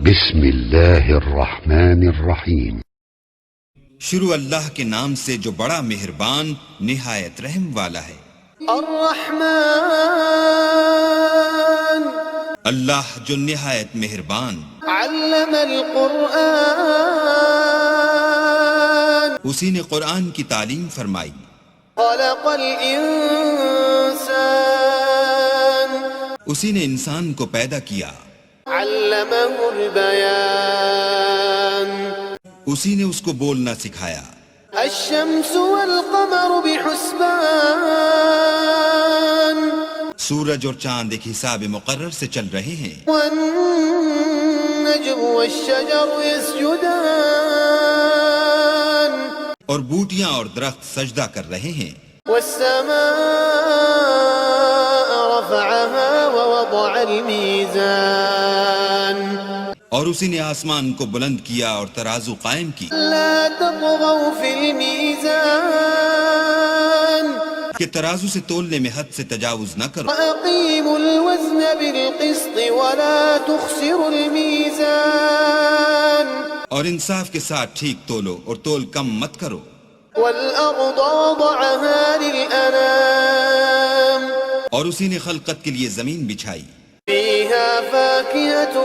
بسم اللہ الرحمن الرحیم۔ شروع اللہ کے نام سے جو بڑا مہربان نہایت رحم والا ہے۔ الرحمن، اللہ جو نہایت مہربان، علم القرآن، اسی نے قرآن کی تعلیم فرمائی، خلق الانسان، اسی نے انسان کو پیدا کیا، علمہ البیان، اسی نے اس کو بولنا سکھایا۔ الشمس والقمر بحسبان، سورج اور چاند ایک حساب مقرر سے چل رہے ہیں، والنجم والشجر يسجدان، اور بوٹیاں اور درخت سجدہ کر رہے ہیں۔ والسماء رفعها ووضع الميزان، اور اسی نے آسمان کو بلند کیا اور ترازو قائم کی، لا تطغوا في الميزان، کہ ترازو سے تولنے میں حد سے تجاوز نہ کرو، وأقيموا الوزن بالقسط ولا تخسروا الميزان، اور انصاف کے ساتھ ٹھیک تولو اور تول کم مت کرو۔ والأرض وضعها للأنام، اور اسی نے خلقت کے لیے زمین بچھائی، فيها فاكهة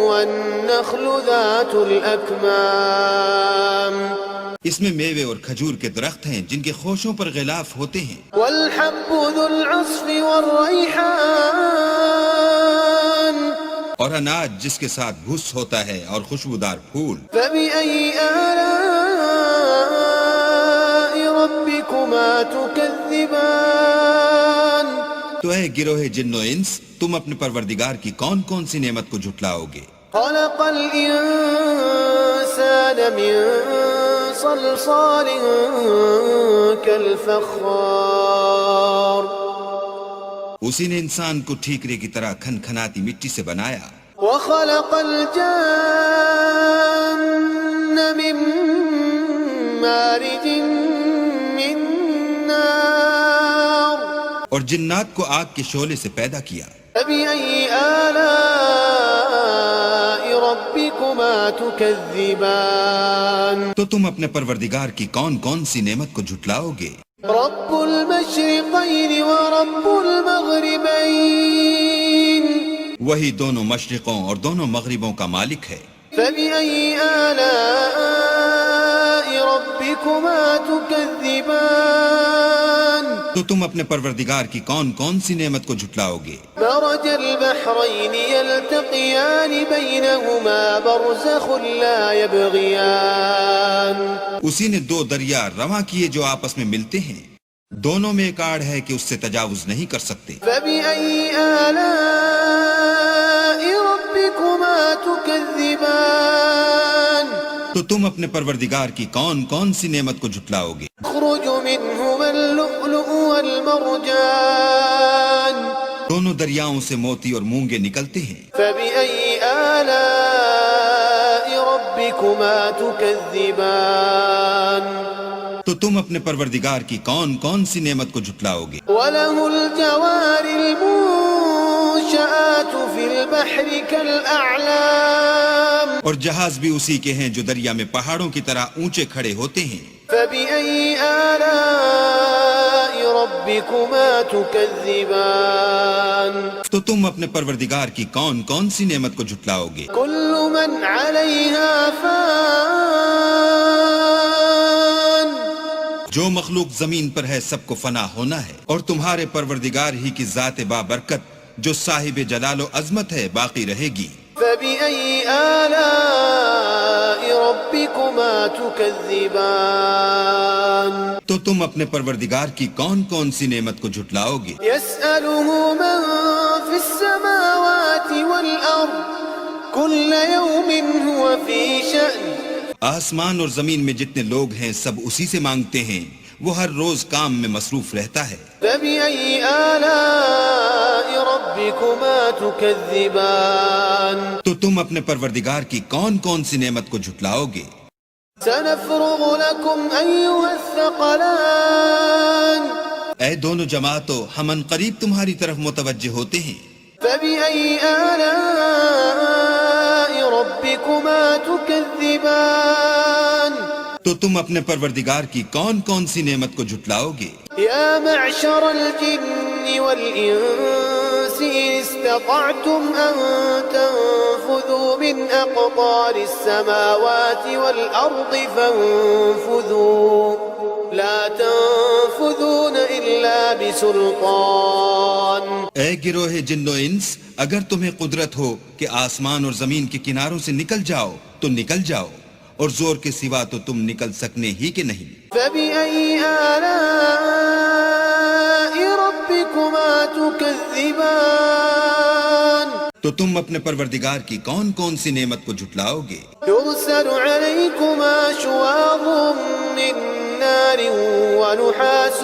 والنخل ذات الأكمام، اس میں میوے اور کھجور کے درخت ہیں جن کے خوشوں پر غلاف ہوتے ہیں، والحب ذو العصف والريحان، اور اناج جس کے ساتھ بھس ہوتا ہے اور خوشبودار پھول۔ فبأي آلاء ربكما تكذبان، تو اے گروہ جن و انس، تم اپنے پروردگار کی کون کون سی نعمت کو جھٹلاؤ گے؟ خلق الإنسان من صلصال كالفخار، اسی نے انسان کو ٹھیکرے کی طرح کھن کھناتی مٹی سے بنایا، وخلق الجان من مارج من نار، اور جنات کو آگ کے شعلے سے پیدا کیا۔ فبأي آلاء ربكما تكذبان، تو تم اپنے پروردگار کی کون کون سی نعمت کو جھٹلاؤ گے؟ رب المشرقين ورب المغربين، وہی دونوں مشرقوں اور دونوں مغربوں کا مالک ہے۔ فبأي آلاء ربكما تكذبان، تو تم اپنے پروردگار کی کون کون سی نعمت کو جھٹلاؤ گے؟ مرج البحرين يلتقيان بينهما برزخ لا يبغيان، اسی نے دو دریا رواں کیے جو آپس میں ملتے ہیں، دونوں میں ایک آڑ ہے کہ اس سے تجاوز نہیں کر سکتے۔ فبأي آلاء ربكما تكذبان، تو تم اپنے پروردگار کی کون کون سی نعمت کو جھٹلاؤ گے؟ يخرج منهما اللؤلؤ والمرجان، دونوں دریاؤں سے موتی اور مونگے نکلتے ہیں۔ فبأي آلاء ربكما تكذبان، تو تم اپنے پروردگار کی کون کون سی نعمت کو جھٹلاؤ گے؟ وله الجوار المنشآت في البحر كالأعلام، اور جہاز بھی اسی کے ہیں جو دریا میں پہاڑوں کی طرح اونچے کھڑے ہوتے ہیں۔ فبأي آلاء ربكما تكذبان، تو تم اپنے پروردگار کی کون کون سی نعمت کو جھٹلاؤ گے؟ كل من عليها فان، جو مخلوق زمین پر ہے سب کو فنا ہونا ہے، اور تمہارے پروردگار ہی کی ذات بابرکت جو صاحب جلال و عظمت ہے باقی رہے گی۔ فبأي آلاء ربكما تكذبان، تو تم اپنے پروردگار کی کون کون سی نعمت کو جھٹلاؤ گے؟ يسأله من في السماوات والأرض كل يوم هو في شأن، آسمان اور زمین میں جتنے لوگ ہیں سب اسی سے مانگتے ہیں، وہ ہر روز کام میں مصروف رہتا ہے۔ فبأي آلاء ربكما تكذبان، تو تم اپنے پروردگار کی کون کون سی نعمت کو جھٹلاؤ گے؟ سنفرغ لكم أيها الثقلان، اے دونوں جماعتوں، ہم ان قریب تمہاری طرف متوجہ ہوتے ہیں۔ فبأي آلاء ربكما تكذبان تو تم اپنے پروردگار کی کون کون سی نعمت کو جھٹلاؤ گے؟ يا معشر الجن والإنس إن استطعتم أن تنفذوا من أقطار السماوات والأرض فانفذوا لا تنفذون إلا بسلطان. اے گروہ جن و انس، اگر تمہیں قدرت ہو کہ آسمان اور زمین کے کناروں سے نکل جاؤ تو نکل جاؤ، اور زور کے سوا تو تم نکل سکنے ہی کہ نہیں. فبأي آلاء ربكما تكذبان تو تم اپنے پروردگار کی کون کون سی نعمت کو جھٹلاؤ گے؟ يرسل عليكما شواظ من نار ونحاس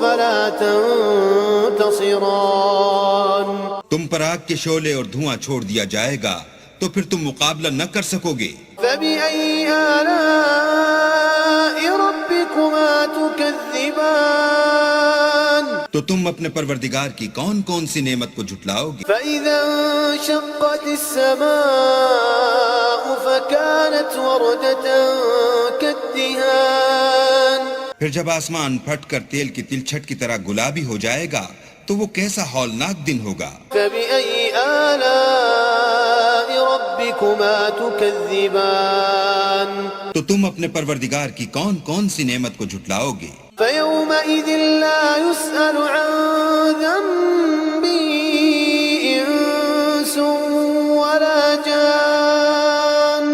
فلا تنتصران. تم پر آگ کے شعلے اور دھواں چھوڑ دیا جائے گا تو پھر تم مقابلہ نہ کر سکو گے. فبأي آلاء ربكما تكذبان تو تم اپنے پروردگار کی کون کون سی نعمت کو جھٹلاؤ گے؟ فإذا انشقت السماء فكانت وردة كالدهان. پھر جب آسمان پھٹ کر تیل کی تلچھٹ کی طرح گلابی ہو جائے گا تو وہ کیسا ہولناک دن ہوگا. فبأي آلاء ربكما تكذبان تو تم اپنے پروردگار کی کون کون سی نعمت کو جھٹلاؤ گے؟ فيومئذ لا يسأل عن ذنبه إنس ولا جان.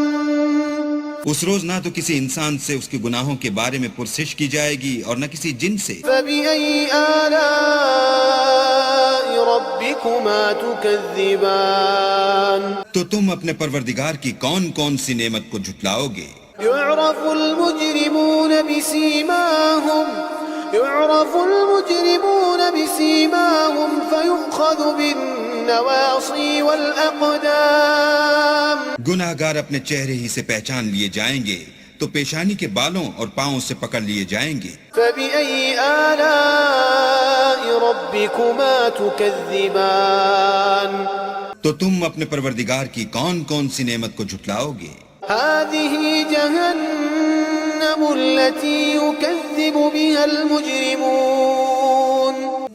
اس روز نہ تو کسی انسان سے اس کے گناہوں کے بارے میں پرسش کی جائے گی اور نہ کسی جن سے. فبأي آلاء ربكما تكذبان تو تم اپنے پروردگار کی کون کون سی نعمت کو جھٹلاؤ گے؟ يعرف المجرمون بسيماهم فيؤخذ بالنواصي والأقدام. گناہ گار اپنے چہرے ہی سے پہچان لیے جائیں گے تو پیشانی کے بالوں اور پاؤں سے پکڑ لیے جائیں گے. فبأي آلاء ربكما تكذبان تو تم اپنے پروردگار کی کون کون سی نعمت کو جھٹلاؤ گے؟ هذه جهنم التي يكذب بها المجرمون.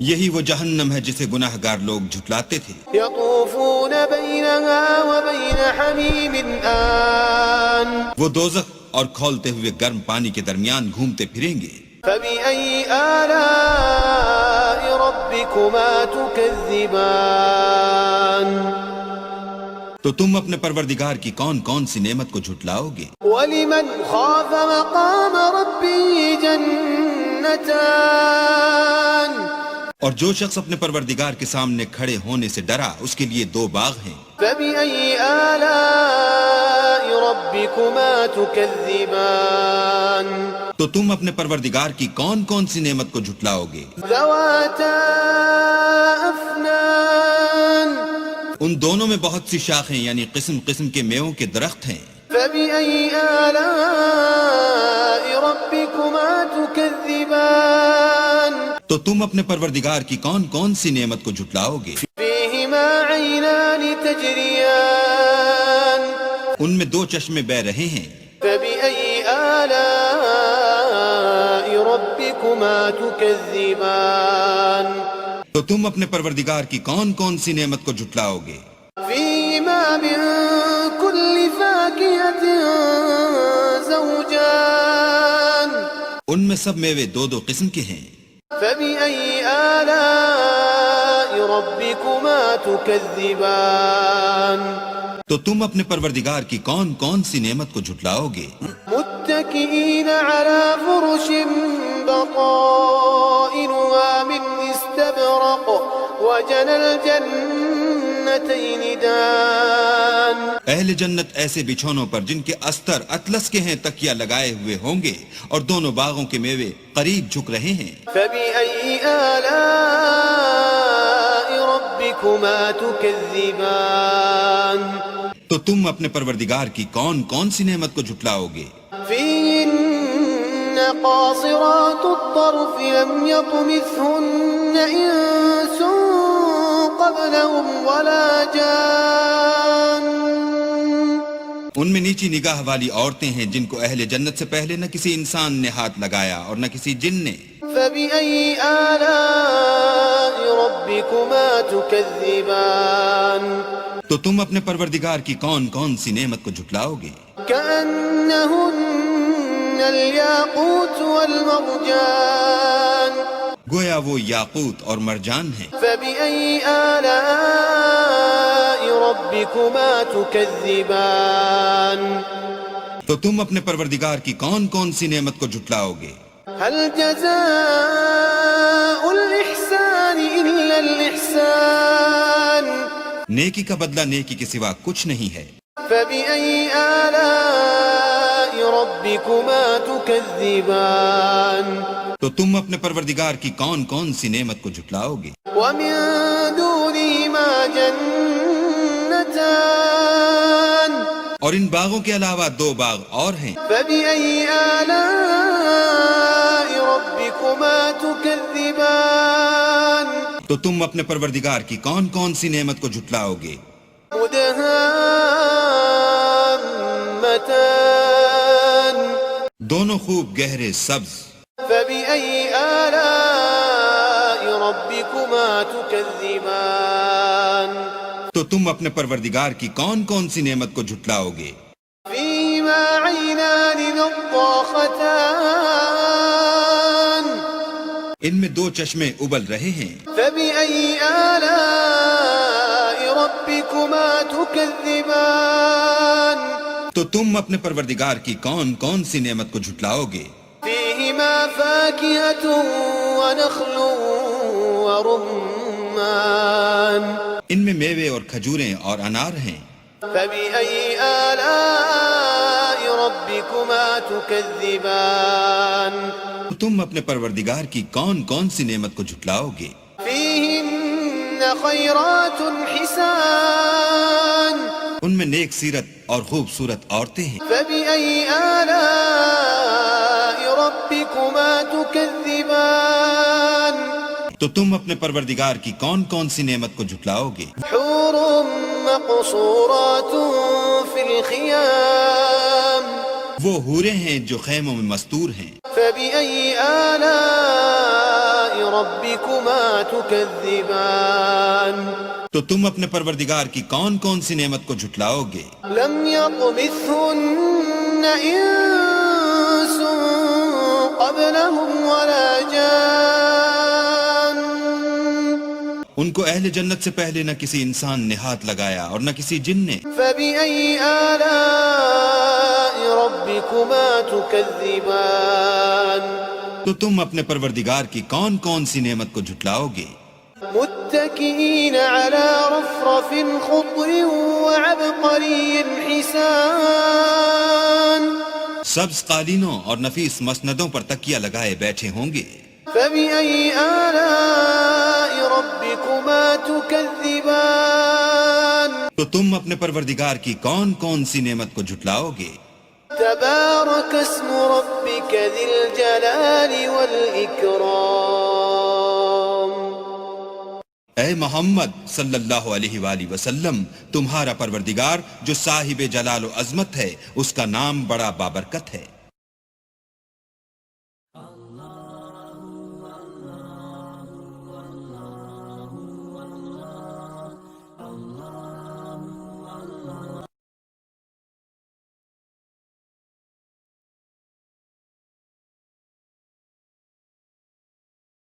یہی وہ جہنم ہے جسے گناہ گار لوگ جھٹلاتے تھے. يطوفون بينها وبين حميم آن. وہ دوزخ اور کھولتے ہوئے گرم پانی کے درمیان گھومتے پھریں گے. فبأي آلاء ربكما تكذبان تو تم اپنے پروردگار کی کون کون سی نعمت کو جھٹلاؤ گے؟ ولمن خاف مقام ربه جنتان. اور جو شخص اپنے پروردگار کے سامنے کھڑے ہونے سے ڈرا اس کے لیے دو باغ ہیں. فبأي آلاء ربكما تكذبان تو تم اپنے پروردگار کی کون کون سی نعمت کو جھٹلاؤ گے؟ ذواتا أفنان. ان دونوں میں بہت سی شاخیں یعنی قسم قسم کے میووں کے درخت ہیں. فبأي آلاء ربكما تكذبان تو تم اپنے پروردگار کی کون کون سی نعمت کو جھٹلاؤ گے؟ فيهما عينان تجريان. ان میں دو چشمے بہہ رہے ہیں. فبأي آلاء ربكما تكذبان تو تم اپنے پروردگار کی کون کون سی نعمت کو جھٹلاؤ گے؟ فيهما من كل فاكهة زوجان. ان میں سب میوے دو دو قسم کے ہیں. فبأي آلاء ربكما تكذبان تو تم اپنے پروردگار کی کون کون سی نعمت کو جھٹلاؤ گے؟ متكئين على فرش بطائنها من استبرق وجنى الجنتين دان. اہل جنت ایسے بچھونوں پر جن کے استر اطلس کے ہیں تکیہ لگائے ہوئے ہوں گے اور دونوں باغوں کے میوے قریب جھک رہے ہیں. فبأي آلاء ربكما تكذبان تو تم اپنے پروردگار کی کون کون سی نعمت کو جھٹلاؤ گے؟ فيهن قاصرات الطرف لم يطمثهن إنس قبلهم ولا جان. ان میں نیچی نگاہ والی عورتیں ہیں جن کو اہل جنت سے پہلے نہ کسی انسان نے ہاتھ لگایا اور نہ کسی جن نے. فبأي آلاء ربكما تكذبان تو تم اپنے پروردگار کی کون کون سی نعمت کو جھٹلاؤ گے؟ كأنهن الياقوت والمرجان گویا وہ یاقوت اور مرجان ہیں. فبأي آلاء ربكما تكذبان تو تم اپنے پروردگار کی کون کون سی نعمت کو جھٹلاؤ گے؟ هل جزاء الإحسان إلا الإحسان نیکی کا بدلہ نیکی کے سوا کچھ نہیں ہے. فبأي آلاء ربكما تكذبان تو تم اپنے پروردگار کی کون کون سی نعمت کو جھٹلاؤ گے؟ ومن دونهما جنتان اور ان باغوں کے علاوہ 2 باغ اور ہیں. فبأي آلاء ربكما تكذبان تو تم اپنے پروردگار کی کون کون سی نعمت کو جھٹلاؤ گے؟ مدهامتان دونوں خوب گہرے سبز. فبأي آلاء ربكما تكذبان تو تم اپنے پروردگار کی کون کون سی نعمت کو جھٹلاؤ گے؟ فيهما عينان نضاختان ان میں 2 چشمے ابل رہے ہیں. فبأي آلاء ربكما تكذبان تو تم اپنے پروردگار کی کون کون سی نعمت کو جھٹلاؤ گے؟ فيهما فاكهة ونخل ورمان ان میں میوے اور کھجوریں اور انار ہیں. فبأي آلاء ربكما تكذبان تو تم اپنے پروردگار کی کون کون سی نعمت کو جھٹلاؤ گے؟ فيهن خيرات حسان ان میں نیک سیرت اور خوبصورت عورتیں ہیں. فبأي آلاء ربكما تكذبان تو تم اپنے پروردگار کی کون کون سی نعمت کو جھٹلاؤ گے؟ حور مقصورات في الخيام وہ حوریں ہیں جو خیموں میں مستور ہیں. فبأي آلاء ربكما تكذبان تو تم اپنے پروردگار کی کون کون سی نعمت کو جھٹلاؤ گے؟ لم يطمثهن إنس قبلهم ولا جان ان کو اہل جنت سے پہلے نہ کسی انسان نے ہاتھ لگایا اور نہ کسی جن نے. فبأي آلاء ربكما تكذبان تو تم اپنے پروردگار کی کون کون سی نعمت کو جھٹلاؤ گے؟ متكئين على رفرف خضر وعبقري حسان سبز قالینوں اور نفیس مسندوں پر تکیہ لگائے بیٹھے ہوں گے. فبأي آلاء ربكما تكذبان تو تم اپنے پروردگار کی کون کون سی نعمت کو جھٹلاؤ گے؟ تبارك اسم ربك ذي الجلال والإكرام اے محمد صلی اللہ علیہ وآلہ وسلم، تمہارا پروردگار جو صاحب جلال و عظمت ہے، اس کا نام بڑا بابرکت ہے.